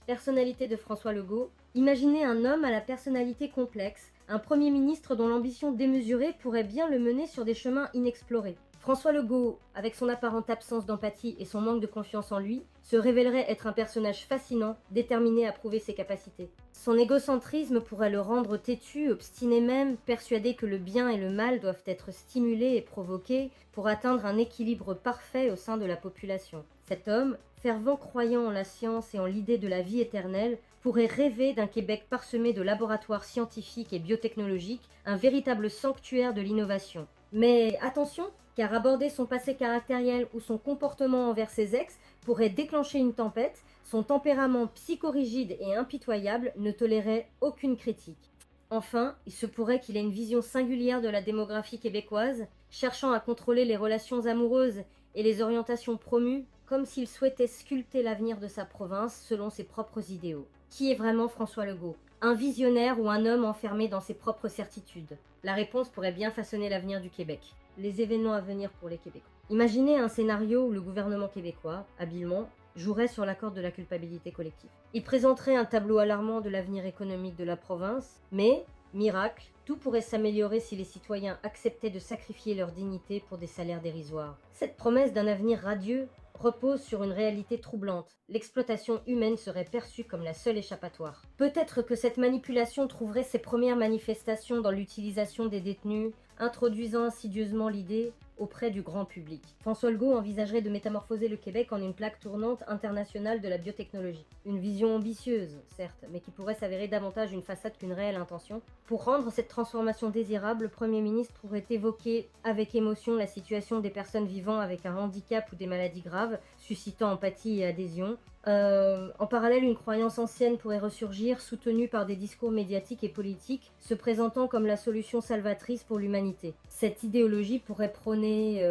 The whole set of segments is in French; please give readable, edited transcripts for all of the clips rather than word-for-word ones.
Personnalité de François Legault. Imaginez un homme à la personnalité complexe, un Premier ministre dont l'ambition démesurée pourrait bien le mener sur des chemins inexplorés. François Legault, avec son apparente absence d'empathie et son manque de confiance en lui, se révélerait être un personnage fascinant, déterminé à prouver ses capacités. Son égocentrisme pourrait le rendre têtu, obstiné même, persuadé que le bien et le mal doivent être stimulés et provoqués pour atteindre un équilibre parfait au sein de la population. Cet homme, fervent croyant en la science et en l'idée de la vie éternelle, pourrait rêver d'un Québec parsemé de laboratoires scientifiques et biotechnologiques, un véritable sanctuaire de l'innovation. Mais attention, car aborder son passé caractériel ou son comportement envers ses ex pourrait déclencher une tempête, son tempérament psychorigide et impitoyable ne tolérait aucune critique. Enfin, il se pourrait qu'il ait une vision singulière de la démographie québécoise, cherchant à contrôler les relations amoureuses et les orientations promues, comme s'il souhaitait sculpter l'avenir de sa province selon ses propres idéaux. Qui est vraiment François Legault? Un visionnaire ou un homme enfermé dans ses propres certitudes? La réponse pourrait bien façonner l'avenir du Québec. Les événements à venir pour les Québécois. Imaginez un scénario où le gouvernement québécois, habilement, jouerait sur la corde de la culpabilité collective. Il présenterait un tableau alarmant de l'avenir économique de la province, mais, miracle, tout pourrait s'améliorer si les citoyens acceptaient de sacrifier leur dignité pour des salaires dérisoires. Cette promesse d'un avenir radieux repose sur une réalité troublante. L'exploitation humaine serait perçue comme la seule échappatoire. Peut-être que cette manipulation trouverait ses premières manifestations dans l'utilisation des détenus, introduisant insidieusement l'idée auprès du grand public. François Legault envisagerait de métamorphoser le Québec en une plaque tournante internationale de la biotechnologie. Une vision ambitieuse, certes, mais qui pourrait s'avérer davantage une façade qu'une réelle intention. Pour rendre cette transformation désirable, le Premier ministre pourrait évoquer avec émotion la situation des personnes vivant avec un handicap ou des maladies graves, suscitant empathie et adhésion. En parallèle, une croyance ancienne pourrait ressurgir, soutenue par des discours médiatiques et politiques, se présentant comme la solution salvatrice pour l'humanité. Cette idéologie pourrait prôner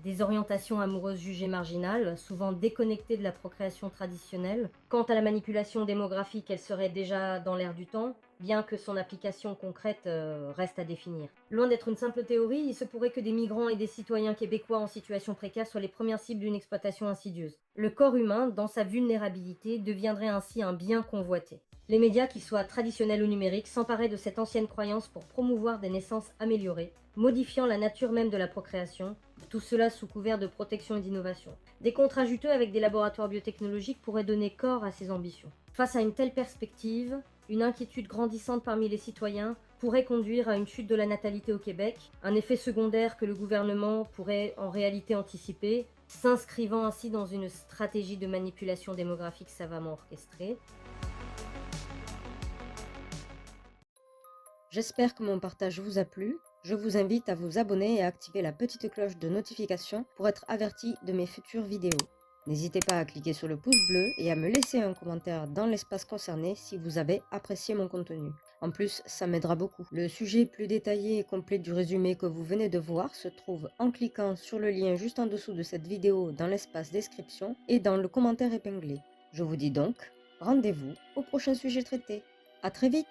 des orientations amoureuses jugées marginales, souvent déconnectées de la procréation traditionnelle. Quant à la manipulation démographique, elle serait déjà dans l'air du temps, bien que son application concrète reste à définir. Loin d'être une simple théorie, il se pourrait que des migrants et des citoyens québécois en situation précaire soient les premières cibles d'une exploitation insidieuse. Le corps humain, dans sa vulnérabilité, deviendrait ainsi un bien convoité. Les médias, qu'ils soient traditionnels ou numériques, s'emparaient de cette ancienne croyance pour promouvoir des naissances améliorées, modifiant la nature même de la procréation, tout cela sous couvert de protection et d'innovation. Des contrats juteux avec des laboratoires biotechnologiques pourraient donner corps à ces ambitions. Face à une telle perspective, une inquiétude grandissante parmi les citoyens pourrait conduire à une chute de la natalité au Québec, un effet secondaire que le gouvernement pourrait en réalité anticiper, s'inscrivant ainsi dans une stratégie de manipulation démographique savamment orchestrée. J'espère que mon partage vous a plu. Je vous invite à vous abonner et à activer la petite cloche de notification pour être averti de mes futures vidéos. N'hésitez pas à cliquer sur le pouce bleu et à me laisser un commentaire dans l'espace concerné si vous avez apprécié mon contenu. En plus, ça m'aidera beaucoup. Le sujet plus détaillé et complet du résumé que vous venez de voir se trouve en cliquant sur le lien juste en dessous de cette vidéo dans l'espace description et dans le commentaire épinglé. Je vous dis donc, rendez-vous au prochain sujet traité. À très vite!